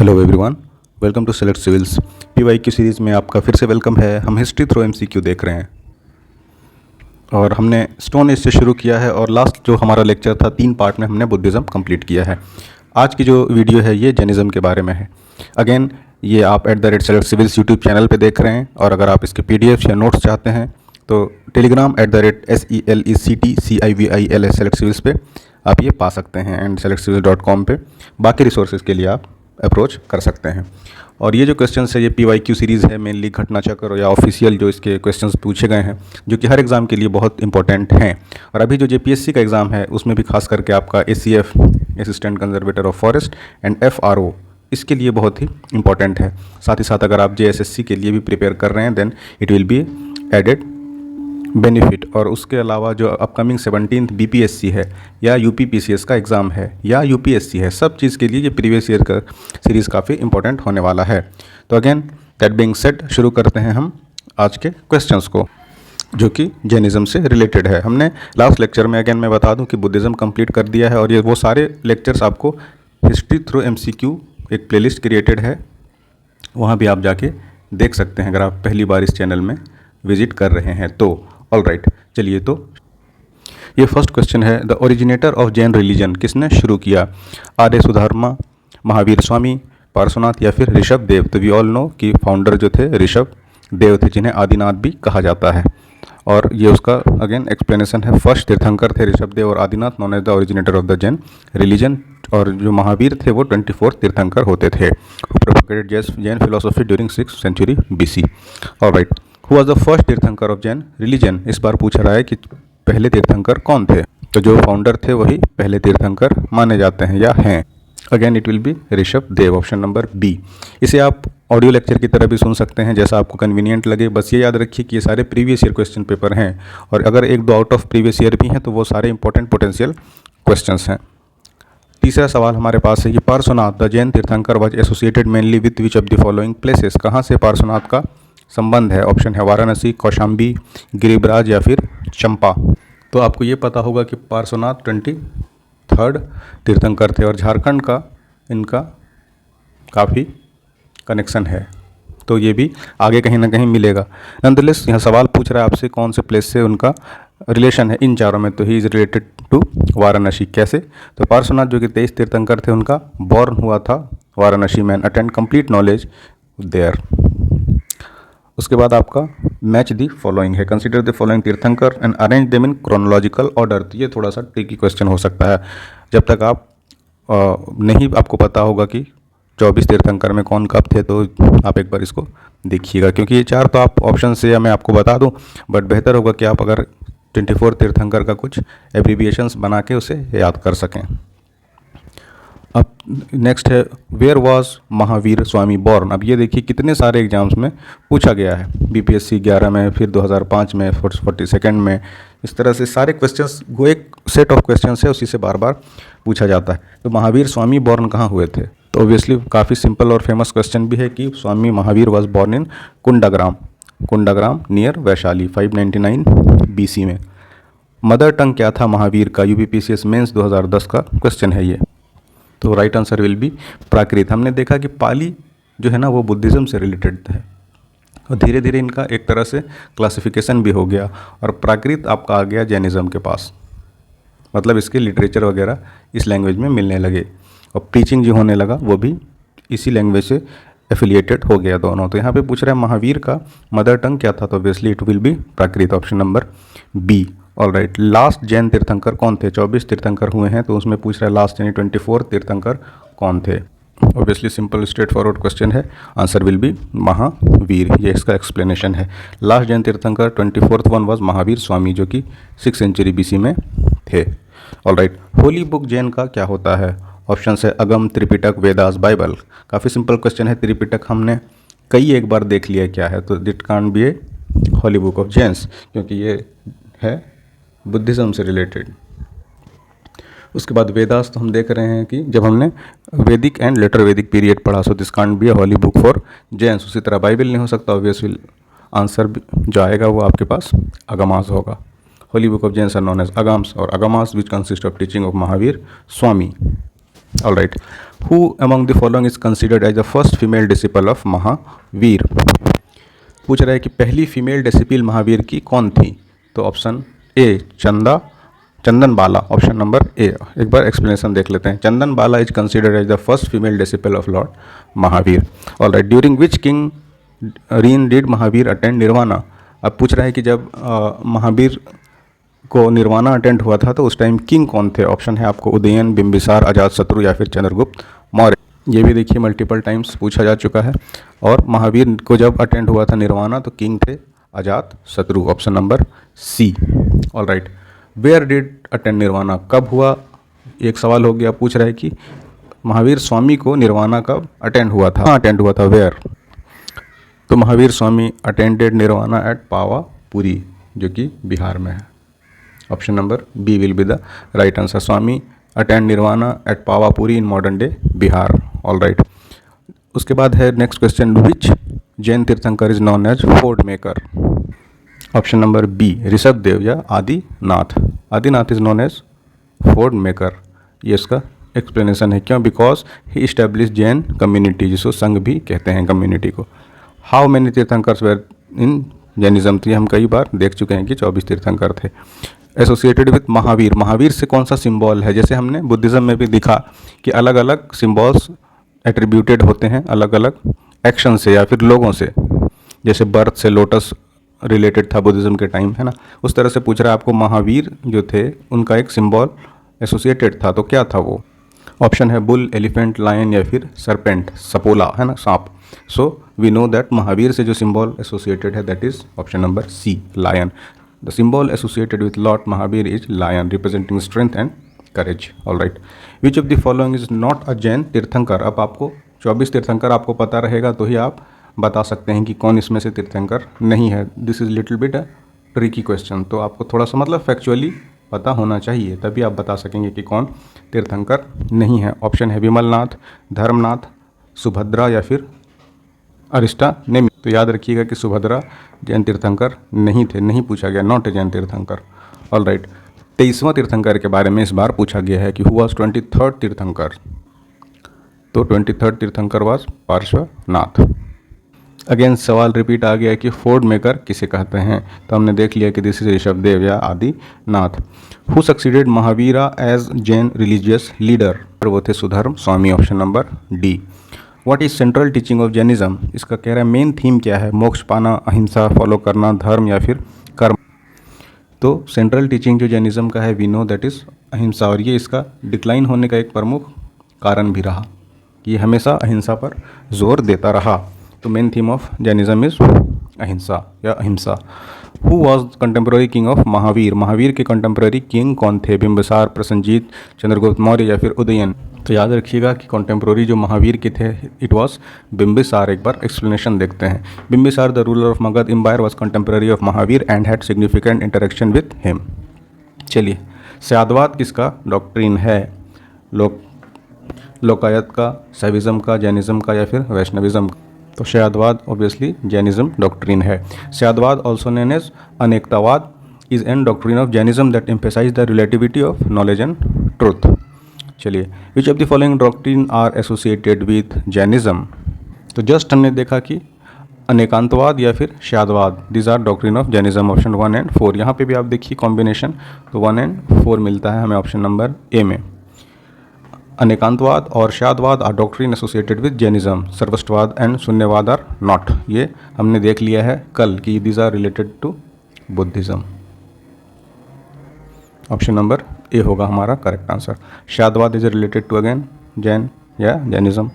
Hello everyone, welcome to Select Civils. PYQ series में आपका फिर से वेलकम है। हम हिस्ट्री थ्रू एमसीक्यू देख रहे हैं और हमने स्टोन एज से शुरू किया है और लास्ट जो हमारा लेक्चर था 3 पार्ट में हमने बुद्धिज़्म कंप्लीट किया है। आज की जो वीडियो है ये जैनिज़्म के बारे में है। अगेन ये आप @सेलेक्ट सिविल्स यूट्यूब चैनल पे देख रहे हैं और अगर आप इसके PDF या नोट्स चाहते हैं तो टेलीग्राम @SELECTCIVILS सेलेक्ट सिविल्स पे आप ये पा सकते हैं एंड selectcivils.com पे बाकी रिसोर्सेज के लिए आप अप्रोच कर सकते हैं। और ये जो क्वेश्चंस है ये PYQ सीरीज़ है, मेनली घटना चक्र या ऑफिशियल जो इसके क्वेश्चंस पूछे गए हैं जो कि हर एग्ज़ाम के लिए बहुत इंपॉर्टेंट हैं। और अभी जो JPSC का एग्ज़ाम है उसमें भी खास करके आपका ACF assistant conservator of forest and FRO इसके लिए बहुत ही इंपॉर्टेंट है। साथ ही साथ अगर आप JSSC के लिए भी प्रिपेयर कर रहे हैं then it will be added benefit. और उसके अलावा जो अपकमिंग 17th BPSC है या UPPCS का एग्ज़ाम है या UPSC है, सब चीज़ के लिए ये प्रीवियस ईयर का सीरीज़ काफ़ी इंपॉर्टेंट होने वाला है। तो अगेन दैट बीइंग सेड शुरू करते हैं हम आज के क्वेश्चंस को जो कि जैनिज़्म से रिलेटेड है। हमने लास्ट लेक्चर में अगेन मैं बता दूं कि बुद्धिज़्म कंप्लीट कर दिया है और ये वो सारे लेक्चर्स आपको हिस्ट्री थ्रू MCQ एक प्लेलिस्ट क्रिएटेड है, वहाँ भी आप जाके देख सकते हैं अगर आप पहली बार इस चैनल में विजिट कर रहे हैं तो। ऑल राइट, चलिए तो ये फर्स्ट क्वेश्चन है, the originator of Jain religion किसने शुरू किया? आर्य सुधर्मा, महावीर स्वामी, पार्श्वनाथ या फिर ऋषभ देव? तो वी ऑल नो कि फाउंडर जो थे ऋषभ देव थे जिन्हें आदिनाथ भी कहा जाता है। और ये उसका अगेन एक्सप्लेनेशन है। फर्स्ट तीर्थंकर थे ऋषभ देव और Adinath known as the originator of the Jain religion. और जो महावीर थे वो 24th तीर्थंकर होते थे who propagated Jain philosophy during 6th century BC। All right, who was the first tirthankar of Jain religion? इस बार पूछा रहा है कि पहले तीर्थंकर कौन थे। तो जो फाउंडर थे वही पहले तीर्थंकर माने जाते हैं या हैं। Again it will be Rishabh Dev, option number B. इसे आप ऑडियो लेक्चर की तरह भी सुन सकते हैं जैसा आपको कन्वीनियंट लगे। बस ये याद रखिए कि ये सारे प्रीवियस ईयर क्वेश्चन पेपर हैं और अगर 1-2 आउट ऑफ प्रीवियस ईयर भी हैं तो वो सारे इंपॉर्टेंट पोटेंशियल क्वेश्चंस हैं। तीसरा सवाल हमारे पास है कि पार्श्वनाथ द जैन तीर्थंकर was associated mainly with which of the following places? कहाँ से पार्श्वनाथ का संबंध है? ऑप्शन है वाराणसी, कौशाम्बी, गिरिब्राज या फिर चंपा। तो आपको ये पता होगा कि पार्श्वनाथ 23rd तीर्थंकर थे और झारखंड का इनका काफ़ी कनेक्शन है, तो ये भी आगे कहीं ना कहीं मिलेगा। नंदलेस यहाँ सवाल पूछ रहा है आपसे कौन से प्लेस से उनका रिलेशन है इन चारों में, तो he is related to Varanasi. कैसे? तो पार्श्वनाथ जो कि 23 तीर्थंकर थे उनका बॉर्न हुआ था वाराणसी में, अटेंड कंप्लीट नॉलेज देयर। उसके बाद आपका मैच दी फॉलोइंग है, कंसीडर द फॉलोइंग तीर्थंकर and arrange them in chronological order. तो ये थोड़ा सा ट्रिकी क्वेश्चन हो सकता है जब तक आप नहीं आपको पता होगा कि 24 तीर्थंकर में कौन कब थे, तो आप एक बार इसको देखिएगा क्योंकि ये 4 तो आप ऑप्शन से या मैं आपको बता दूं, बट बेहतर होगा कि आप अगर 24 तीर्थंकर का कुछ एब्रीविएशंस बना के उसे याद कर सकें। अब नेक्स्ट है where was Mahavir Swami born? अब ये देखिए कितने सारे एग्जाम्स में पूछा गया है, BPSC 11 में, फिर 2005 में, 42nd में। इस तरह से सारे क्वेश्चंस वो एक सेट ऑफ क्वेश्चंस है, उसी से बार बार पूछा जाता है। तो महावीर स्वामी बॉर्न कहाँ हुए थे? तो ऑब्वियसली काफ़ी सिंपल और फेमस क्वेश्चन भी है कि Swami Mahavir was born in Kundagram near Vaishali 599 BC में। मदर टंग क्या था महावीर का? UPPCS मेंस 2010 का क्वेश्चन है ये। तो राइट आंसर विल बी प्राकृत। हमने देखा कि पाली जो है ना वो बुद्धिज़्म से रिलेटेड है और धीरे धीरे इनका एक तरह से क्लासिफिकेशन भी हो गया और प्राकृत आपका आ गया जैनिज़्म के पास, मतलब इसके लिटरेचर वगैरह इस लैंग्वेज में मिलने लगे और प्रीचिंग जो होने लगा वो भी इसी लैंग्वेज से एफिलिएटेड हो गया दोनों। तो यहाँ पे पूछ रहा है महावीर का मदर टंग क्या था, तो obviously it will be Prakrit, option number B. All right, last Jain tirthankar कौन थे? 24 तीर्थंकर हुए हैं तो उसमें पूछ रहा है लास्ट यानी 24 तीर्थंकर कौन थे? Obviously simple straight forward question है, आंसर विल बी महावीर। ये इसका एक्सप्लेनेशन है। लास्ट जैन तीर्थंकर 24th वन वाज महावीर स्वामी जो कि 6th century BC में थे। All right, Holi book Jain का क्या होता है? ऑप्शन है अगम, त्रिपिटक, वेदास, बाइबल। काफ़ी सिंपल क्वेश्चन है। त्रिपिटक हमने कई एक बार देख लिया क्या है, तो that can't be a holy book of Jains क्योंकि ये है बुद्धिज़्म से रिलेटेड। उसके बाद वेदास तो हम देख रहे हैं कि जब हमने वैदिक एंड लेटर वैदिक पीरियड पढ़ा, so this can't be a holy book for Jains. उसी तरह बाइबल नहीं हो सकता, ऑब्वियसली आंसर जो आएगा वो आपके पास अगमास होगा। Holy book of Jains are known as Agams और Agamas which consist of teaching of Mahavir Swami. All right. Who among the following is considered as the first female disciple of Mahavir. पूछ रहा है कि पहली फीमेल डिसिपल महावीर की कौन थी। तो option A Chandan Bala, option number A. एक बार एक्सप्लेनेशन देख लेते हैं। Chandan Bala is considered as the first female disciple of lord Mahavir. All right. During which king reign did Mahavir attend nirvana. अब पूछ रहा है कि जब महावीर को निर्वाणा अटेंड हुआ था तो उस टाइम किंग कौन थे। ऑप्शन है आपको उदयन, बिंबिसार, अजातशत्रु या फिर चंद्रगुप्त मौर्य। ये भी देखिए मल्टीपल टाइम्स पूछा जा चुका है। और महावीर को जब अटेंड हुआ था निर्वाणा तो किंग थे Ajatashatru, option number C. All right. Where did attend nirvana, कब हुआ, एक सवाल हो गया। पूछ रहा है कि महावीर स्वामी को निर्वाणा कब अटेंड हुआ था, अटेंड हुआ था, वेयर। तो Mahavir Swami attended nirvana at Pawapuri, जो कि बिहार में है। Option number B will be the right answer. Swami attend nirvana at Pawapuri in modern day Bihar. All right. उसके बाद है next question, which Jain tirthankar is known as ford maker. Option number B Rishabhdev या Adinath. Adinath is known as ford maker. ये इसका explanation है, क्यों, because he establish Jain community, जिसको संघ भी कहते हैं कम्युनिटी को। How many tirthankars were in Jainism, तो ये हम कई बार देख चुके हैं कि 24 तीर्थंकर थे। एसोसिएटेड विथ महावीर, महावीर से कौन सा सिंबल है। जैसे हमने बुद्धिज़्म में भी दिखा कि अलग अलग सिंबल्स एट्रीब्यूटेड होते हैं अलग अलग एक्शन से या फिर लोगों से। जैसे बर्थ से लोटस रिलेटेड था बुद्धिज़्म के टाइम, है ना। उस तरह से पूछ रहा है आपको महावीर जो थे उनका एक सिंबल एसोसिएटेड था, तो क्या था वो। ऑप्शन है बुल, एलिफेंट, लायन या फिर सरपेंट, सपोला, है ना, सांप। So we know that Mahavir से जो सिंबल एसोसिएटेड है that is option number C, lion. The symbol associated with lord Mahavir is lion, representing strength and courage. All right. Which of the following is not a Jain tirthankar. अब आपको 24 तीर्थंकर आपको पता रहेगा तो ही आप बता सकते हैं कि कौन इसमें से तीर्थंकर नहीं है। This is little bit a tricky question, तो आपको थोड़ा सा मतलब फैक्चुअली पता होना चाहिए, तभी आप बता सकेंगे कि कौन तीर्थंकर नहीं है। ऑप्शन है विमलनाथ, धर्मनाथ, सुभद्रा या फिर अरिष्टा नेमि। तो याद रखिएगा कि सुभद्रा जैन तीर्थंकर नहीं थे, नहीं पूछा गया, नॉट ए जैन तीर्थंकर। All right. 23वां तीर्थंकर के बारे में इस बार पूछा गया है कि हु वाज 23rd तीर्थंकर। तो 23rd तीर्थंकर वाज पार्श्वनाथ। अगेन सवाल रिपीट आ गया कि फोर्ड मेकर किसे कहते हैं। तो हमने देख लिया कि दिस इज ऋषभदेव या Adinath. Who succeeded Mahavira as Jain religious leader. वो थे Sudharma Swami, option number D. What is central teaching of Jainism. इसका कह रहा है मेन थीम क्या है, मोक्ष पाना, अहिंसा फॉलो करना, धर्म या फिर कर्म। तो सेंट्रल टीचिंग जो जैनिज्म का है वी नो दैट इज अहिंसा, और ये इसका डिक्लाइन होने का एक प्रमुख कारण भी रहा कि ये हमेशा अहिंसा पर जोर देता रहा। तो main theme of Jainism is अहिंसा या अहिंसा। Who was contemporary king of Mahavir. Mahavir के कंटेम्प्रेरी किंग कौन थे, बिंबिसार, प्रसन्नजीत, चंद्रगुप्त मौर्य या फिर उदयन। तो याद रखिएगा कि कंटेम्प्रेरी जो महावीर के थे इट वॉज बिंबिसार। एक बार एक्सप्लेनेशन देखते हैं। Bimbisara the ruler of Magadh empire was contemporary of Mahavir and had significant interaction with him. चलिए, स्यादवाद किसका डॉक्ट्रिन है, लोकायत का, शैविज्म का, जैनिज्म का या फिर वैष्णविज्म का। तो स्यादवाद ऑब्वियसली जैनिज्म डॉक्ट्रिन है। Syadvad also known as Anekantavad is an doctrine of Jainism that emphasize the relativity of knowledge and truth. चलिए, which of the following doctrine are associated with Jainism. तो जस्ट हमने देखा कि अनेकांतवाद या फिर Syadvad, these are doctrine of Jainism, option 1 and 4। यहाँ पे भी आप देखिए कॉम्बिनेशन, तो 1 and 4 मिलता है हमें ऑप्शन नंबर ए में। अनेकांतवाद और Syadvad are doctrine associated with Jainism. Sarvastivad and Shunyavad are not. ये हमने देख लिया है कल कि these are related to Buddhism. Option number A होगा हमारा correct answer. Syadvad is related to again Jain या जैनिज्म।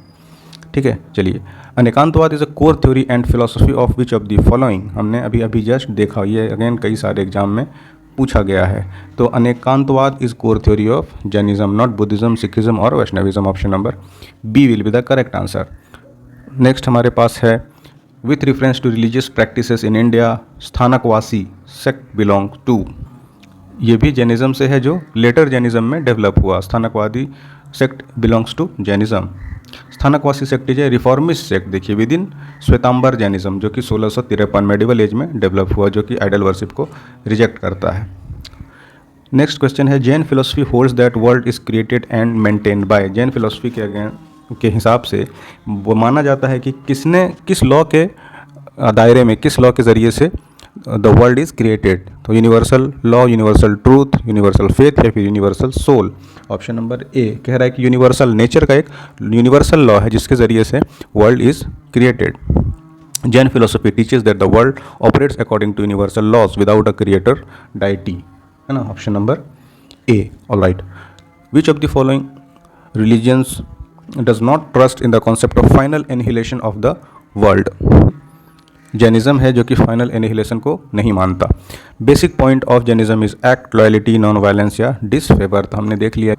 ठीक है, चलिए। Anekantavad is a core theory and philosophy of which of the following. हमने अभी जस्ट देखा, ये अगेन कई सारे एग्जाम में पूछा गया है। तो Anekantavada is core theory of Jainism, not Buddhism, Sikhism और Vaishnavism. Option number B will be the correct answer. Next हमारे पास है with reference to religious practices in India Sthanakvasi sect belong to. ये भी जैनिज्म से है जो लेटर जैनिज्म में डेवलप हुआ। Sthanakvadi sect belongs to Jainism. Sthanakvasi sect is a reformist sect, देखिए विद इन श्वेतांबर जैनिज्म, जो कि 1653 मेडिवल एज में डेवलप हुआ, जो कि आइडल वर्शिप को रिजेक्ट करता है। नेक्स्ट क्वेश्चन है Jain philosophy holds that world is created and maintained by. Jain philosophy के हिसाब से वो माना जाता है कि किस लॉ के दायरे में, किस लॉ के ज़रिए से द वर्ल्ड इज़ क्रिएटेड। तो universal law, universal truth, universal faith या फिर universal soul. Option number A कह रहा है कि यूनिवर्सल नेचर का एक यूनिवर्सल लॉ है जिसके ज़रिए से world is created. Jain philosophy teaches that the world operates according to universal laws without a creator deity, है ना। Option number A. Alright, which of the following religions does not trust in the concept of final annihilation of the world. Jainism है जो कि final annihilation को नहीं मानता। Basic point of Jainism is act, loyalty, non violence या disfavour. तो हमने देख लिया,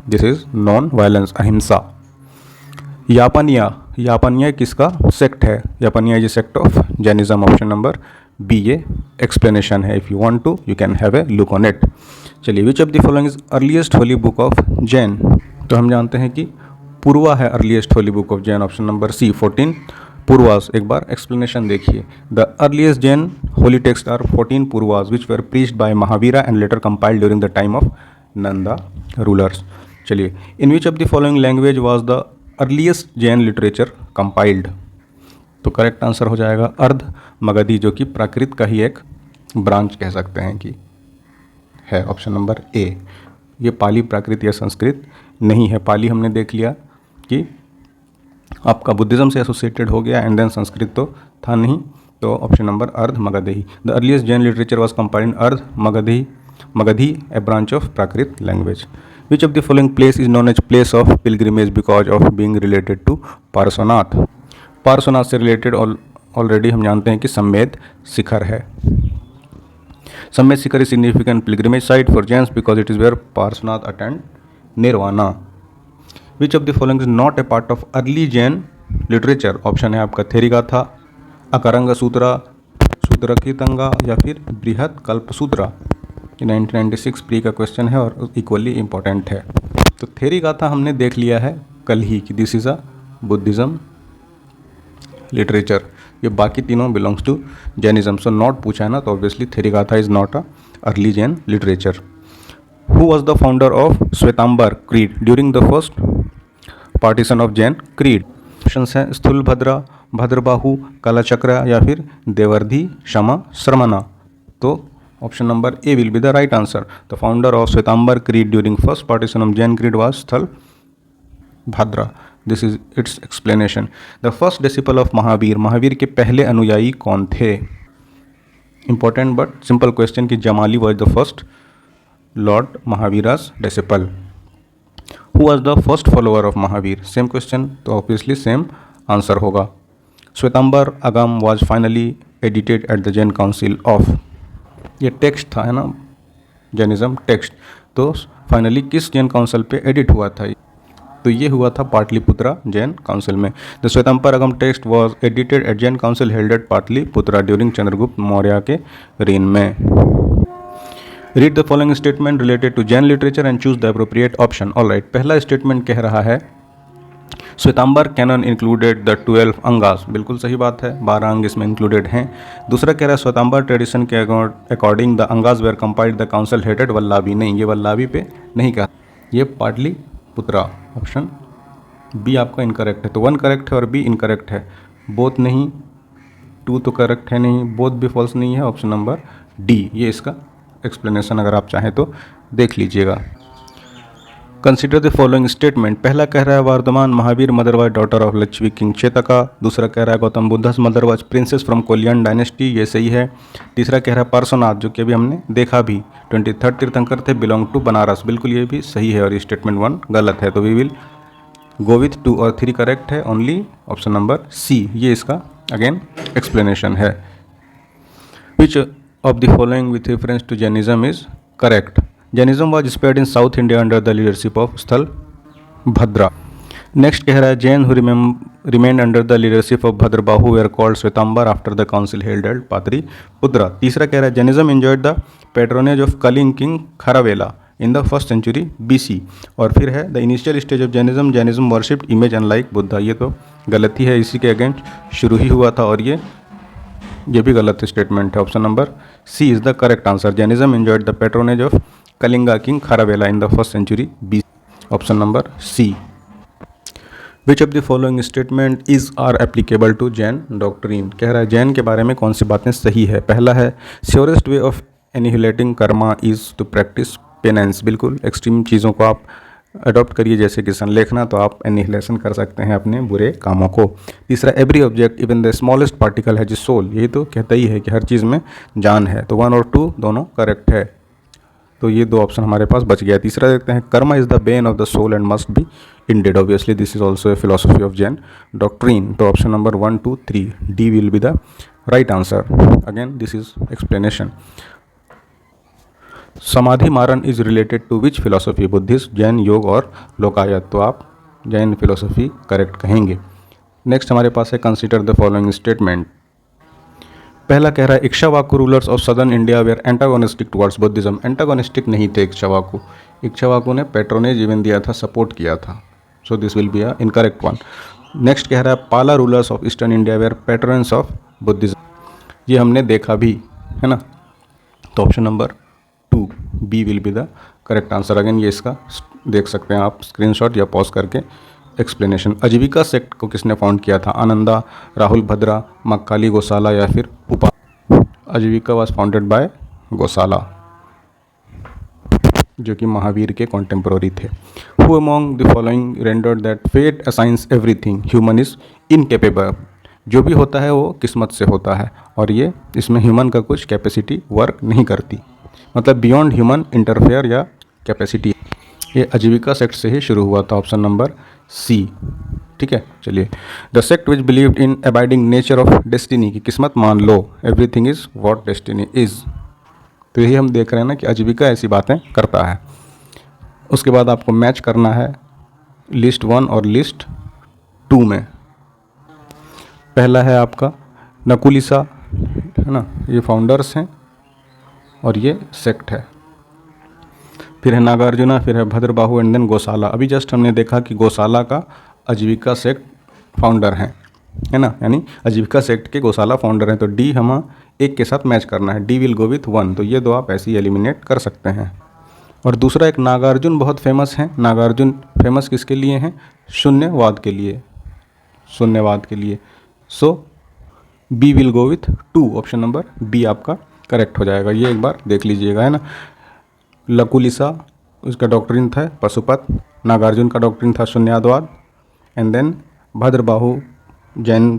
दिस इज नॉन वायलेंस, अहिंसा। यापनिया किसका सेक्ट है? Yapaniya is a sect of Jainism. Option number B ये एक्सप्लेनेशन है। If you want to you can have a look on it. चलिए, which of the following is earliest holy book of Jain? तो हम जानते हैं कि पूर्वा है earliest holy book of Jain. Option number C 14 Purvas. एक बार एक्सप्लेनेशन देखिए। The earliest Jain holy text are 14 Purvas which were preached bye Mahavira and later compiled during the time of Nanda rulers. चलिए, in which of the following language was the earliest Jain literature compiled? तो correct answer हो जाएगा अर्ध मगधी, जो कि प्राकृत का ही एक ब्रांच कह सकते हैं कि है। ऑप्शन नंबर ए। ये पाली, प्राकृत या संस्कृत नहीं है। पाली हमने देख लिया कि आपका बुद्धिज़्म से एसोसिएटेड हो गया, एंड देन संस्कृत तो था नहीं। तो option number Ardha Magadhi. The earliest Jain literature was compiled in Ardha Magadhi, a branch of Prakrit language. Which of the following place is known as place of pilgrimage because of being related to Parshvanath? Parshvanath से related already हम जानते हैं कि सम्मेद शिखर है। Sammed Shikhar is significant pilgrimage site for Jains because it is where Parshvanath attend nirvana. Which of the following is not a part of early Jain literature? Option है आपका थेरिगाथा, अकरंग सूत्रा, सूत्रकीतंगा या फिर बृहत कल्पसूत्रा। 1996 प्री का क्वेश्चन है और इक्वली इम्पोर्टेंट है। तो थेरिगाथा हमने देख लिया है कल ही कि this is a Buddhism literature. ये बाकी तीनों belongs to Jainism, so not पूछा है ना, तो obviously Therigatha is not a early Jain literature. Who was the founder of Shwetambar creed during the first partition of Jain creed? Options हैं स्थूलभद्रा, भद्रबाहु, कालचक्र या फिर देवर्धि शमा श्रमणा। तो option number A will be the right answer. The founder of Shwetambar creed during first partition of Jain creed was Sthalabhadra. This is its explanation. The first disciple of Mahavir, Mahavir के पहले अनुयायी कौन थे? Important but simple question कि Jamali was the first lord Mahavira's disciple. Who was the first follower of Mahavir? Same question, तो obviously same answer होगा। Shwetambar Agam was finally edited at the Jain council of. ये text था, है ना, जैनिज्म टेक्स्ट। तो फाइनली किस Jain council पे एडिट हुआ था? तो ये हुआ था पाटलिपुत्रा जैन काउंसिल में। The Shvetambar Agam text was edited at Jain council held at Pataliputra during Chandragupta Maurya के रेन में। Read the following statement related to Jain literature and choose the appropriate option. Alright, पहला स्टेटमेंट कह रहा है Shvetambar canon included the 12 Angas. बिल्कुल सही बात है, 12 अंग इसमें इंक्लूडेड हैं। दूसरा कह रहा है श्वेतांबर ट्रेडिशन के according the Angas were compiled the council headed Vallabhi. नहीं, ये वल्लाभी पे नहीं कहा, ये पाटलिपुत्रा। ऑप्शन बी आपका इनकरेक्ट है। तो 1 करेक्ट है और बी इनकरेक्ट है। बोथ नहीं, 2 तो करेक्ट है नहीं, बोथ भी फॉल्स नहीं है। ऑप्शन नंबर डी, ये इसका एक्सप्लेनेशन अगर आप चाहें तो देख लीजिएगा। Consider the following statement. पहला कह रहा है Vardhaman Mahavir mother was daughter of Lakshmi king Chetaka. दूसरा कह रहा है Gautam Buddha's mother was princess from Kolian dynasty, ये सही है। तीसरा कह रहा है पार्श्वनाथ, जो कि अभी हमने देखा भी 23rd तीर्थंकर थे, बिलोंग टू बनारस। बिल्कुल ये भी सही है और स्टेटमेंट 1 गलत है। तो वी विल गो विथ 2 और 3 करेक्ट है, ओनली ऑप्शन नंबर सी, ये इसका अगेन एक्सप्लेनेशन है। Which of the following with reference to Jainism is correct? Jainism was spread in South India under the leadership of Sthalabhadra. Next कह रहा है Jain who remained under the leadership of Bhadrabahu were called Shwetambar after the council held at Pataliputra. तीसरा कह रहा है Jainism enjoyed the patronage of Kalinga king Kharavela in the 1st century BC। और फिर है the initial stage of Jainism, Jainism worshipped image unlike Buddha. ये तो गलती है, इसी के अगेंस्ट शुरू ही हुआ था और ये भी गलत स्टेटमेंट है। Option number C is the correct answer. Jainism enjoyed the patronage of Kalinga king Kharavela in the first century B. Option number C. Which of the following statement is are applicable to Jain doctrine. कह रहा है जैन के बारे में कौन सी बातें सही है। पहला है surest way of annihilating karma is to practice penance. बिल्कुल एक्सट्रीम चीज़ों को आप अडॉप्ट करिए, जैसे कि संलेखना, तो आप एनिहिलेशन कर सकते हैं अपने बुरे कामों को। तीसरा every object even the smallest particle है जिस सोल। यही तो कहता ही है कि हर चीज़ में जान है। तो 1 और 2 दोनों करेक्ट है। तो ये 2 ऑप्शन हमारे पास बच गया। तीसरा देखते हैं karma is the bane of the soul and must be ended. Obviously this is also a philosophy of Jain doctrine. तो option number 1, 2, 3 D will be the right answer. Again this is explanation. Samadhi maran is related to which philosophy. Buddhist, Jain, yoga और लोकायत। तो आप Jain philosophy correct कहेंगे। Next हमारे पास है consider the following statement. पहला कह रहा है Ikshvaku rulers of southern India were antagonistic towards Buddhism. Antagonistic नहीं थे इक्ष्वाकु। इक्ष्वाकु ने पैट्रोनेज इवन दिया था, सपोर्ट किया था। So this will be a incorrect one. Next कह रहा है Pala rulers of eastern India were patrons of Buddhism. ये हमने देखा भी है ना। तो option number 2 B will be the correct answer. Again ये इसका देख सकते हैं आप स्क्रीनशॉट या पॉज करके एक्सप्लेनेशन। आजीविका सेक्ट को किसने फाउंड किया था। आनंदा, राहुल भद्रा, मक्काली गोसाला या फिर उपा। आजीविका वाज फाउंडेड बाय गोसाला, जो कि महावीर के कॉन्टेम्पोररी थे। Who among the following rendered that fate assigns everything human is incapable. जो भी होता है वो किस्मत से होता है, और ये इसमें ह्यूमन का कुछ कैपेसिटी वर्क नहीं करती, मतलब बियॉन्ड ह्यूमन इंटरफेयर या कैपेसिटी। ये आजीविका सेक्ट से ही शुरू हुआ था। Option number C. ठीक है, चलिए। The sect which believed in abiding nature of destiny, की किस्मत मान लो, everything is what destiny is. तो यही हम देख रहे हैं ना कि आजीविका ऐसी बातें करता है। उसके बाद आपको मैच करना है लिस्ट 1 और लिस्ट 2 में। पहला है आपका नकुलिसा, है ना, ये फाउंडर्स हैं और ये सेक्ट है। फिर है नागार्जुना, फिर है भद्रबाहु एंड देन गोसाला। अभी जस्ट हमने देखा कि गोसाला का आजीविका सेक्ट फाउंडर हैं, है ना, यानी आजीविका सेक्ट के गोसाला फाउंडर हैं। तो डी हमें एक के साथ मैच करना है। D will go with 1। तो ये 2 आप ऐसे ही एलिमिनेट कर सकते हैं। और दूसरा एक नागार्जुन बहुत फेमस हैं। नागार्जुन फेमस किसके लिए हैं। शून्यवाद के लिए, शून्यवाद के लिए। So B will go with 2। Option number B आपका करेक्ट हो जाएगा। ये एक बार देख लीजिएगा, है ना। लकुलिसा उसका डॉक्ट्रिन था पशुपत, नागार्जुन का डॉक्ट्रिन था Shunyavada, and then Bhadrabahu Jain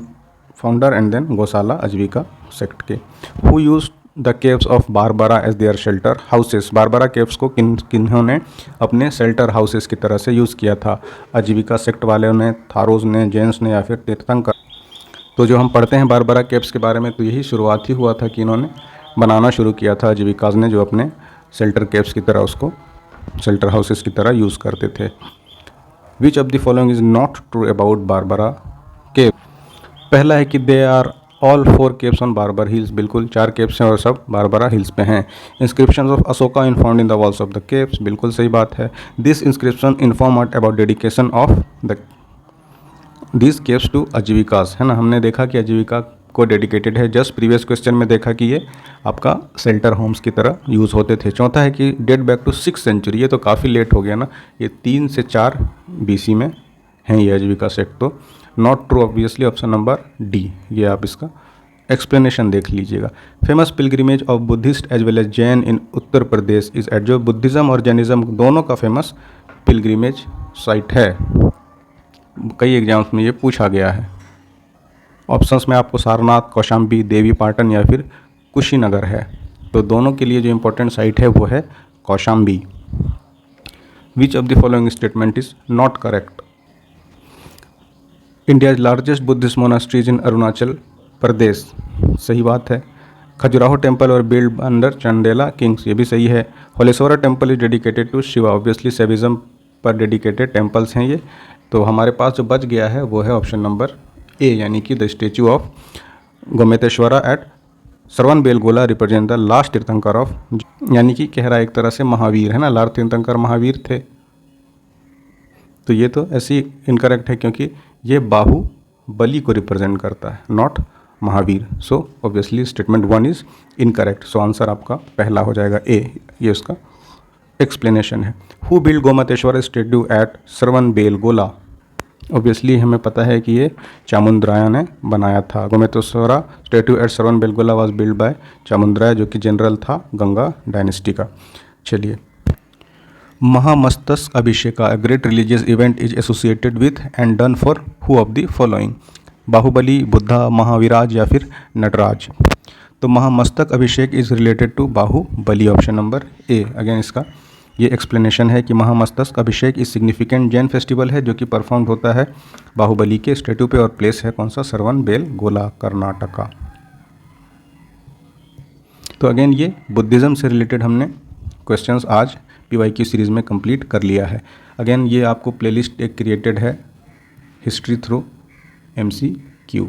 founder, and then Gosala Ajivika sect के। Who use the caves of Barabar as their shelter houses. Barabar caves को किन्होंने अपने शेल्टर हाउसेस की तरह से यूज़ किया था। आजीविका सेक्ट वालों ने, थारोज ने, जैन्स ने या फिर तीर्थंकर। तो जो हम पढ़ते हैं बारबरा केव्स के बारे में, तो यही शुरुआत ही हुआ था कि इन्होंने बनाना शुरू किया था आजीविकाज ने, जो अपने शेल्टर केव्स की तरह, उसको शेल्टर हाउसेस की तरह यूज़ करते थे। Which of the following is not true about Barabar cave. पहला है कि they are all 4 caves on Barabar hills. बिल्कुल 4 केव्स हैं और सब बारबरा हिल्स पे हैं। Inscription of Ashoka in found in the walls of the caves. बिल्कुल सही बात है। This inscription inform about dedication of the this caves to Ajivikas, है ना। हमने देखा कि आजीविका को डेडिकेटेड है। जस्ट प्रीवियस क्वेश्चन में देखा कि ये आपका शेल्टर होम्स की तरह यूज़ होते थे। चौथा है कि date back to 6th century. ये तो काफ़ी लेट हो गया ना, ये 3 से 4 BC में हैं ये आजीविका सेक्ट। तो not true obviously option number D. ये आप इसका एक्सप्लेनेशन देख लीजिएगा। Famous pilgrimage of Buddhist as well as Jain in Uttar Pradesh is at. जो बुद्धिज़्म और जैनिज़्म दोनों का फेमस पिलग्रिमेज साइट है। कई एग्जाम्स में ये पूछा गया है। ऑप्शंस में आपको सारनाथ, कौशाम्बी, देवी पाटन या फिर कुशीनगर है। तो दोनों के लिए जो इम्पोर्टेंट साइट है वो है Kaushambi. Which of the following statement is not correct. India's largest Buddhist monasteries in Arunachal Pradesh. सही बात है। खजुराहो टेम्पल और बिल्ड अंडर चंदेला किंग्स, ये भी सही है। Holeshwara temple is dedicated to Shiva. Obviously Shaivism पर डेडिकेटेड टेम्पल्स हैं ये। तो हमारे पास जो बच गया है वो है ऑप्शन नंबर ए, यानी कि the statue of Gomateshwara at Shravanabelagola represent the last tirthankar of, यानी कि कह रहा है एक तरह से महावीर, है ना। लास्ट तीर्थंकर महावीर थे। तो ये तो ऐसी इनकरेक्ट है क्योंकि ये बाहुबली को रिप्रेजेंट करता है, not Mahavir. So obviously statement 1 is incorrect. So answer आपका पहला हो जाएगा ए, ये उसका एक्सप्लेनेशन है। Who build Gomateshwar statue at Shravanabelagola. Obviously हमें पता है कि ये चामुंडराय ने बनाया था। Gomateshwara statue at Shravanabelagola was build by Chamundaraya, जो कि जनरल था गंगा डायनेस्टी का। चलिए, Mahamastak Abhisheka a great religious event is associated with and done for who of the following. Bahubali, Buddha, Mahaviras या फिर नटराज। तो Mahamastak Abhishek is related to Bahubali, option number A. Again इसका ये एक्सप्लेनेशन है कि महामस्तक अभिषेक इस सिग्निफिकेंट जैन फेस्टिवल है जो कि परफॉर्म होता है बाहुबली के स्टेट्यू पे, और प्लेस है कौन सा, श्रवणबेलगोला, कर्नाटका। तो अगेन ये बुद्धिज़्म से रिलेटेड हमने क्वेश्चंस आज PYQ सीरीज़ में कंप्लीट कर लिया है। अगेन ये आपको प्लेलिस्ट एक क्रिएटेड है हिस्ट्री थ्रू MCQ,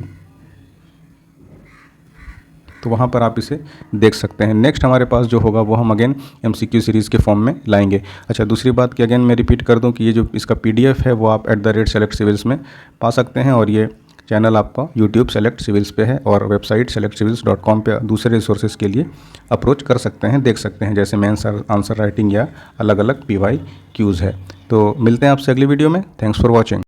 तो वहाँ पर आप इसे देख सकते हैं। नेक्स्ट हमारे पास जो होगा वो हम अगेन MCQ सीरीज़ के फॉर्म में लाएंगे। अच्छा, दूसरी बात कि अगेन मैं रिपीट कर दूं कि ये जो इसका PDF है वो आप @SelectCivils में पा सकते हैं, और ये चैनल आपका YouTube सेलेक्ट सिविल्स पे है, और वेबसाइट selectcivils.com पे दूसरे रिसोर्सेज के लिए अप्रोच कर सकते हैं, देख सकते हैं, जैसे मेंस आंसर राइटिंग या अलग अलग PYQs है। तो मिलते हैं आपसे अगली वीडियो में। Thanks for watching.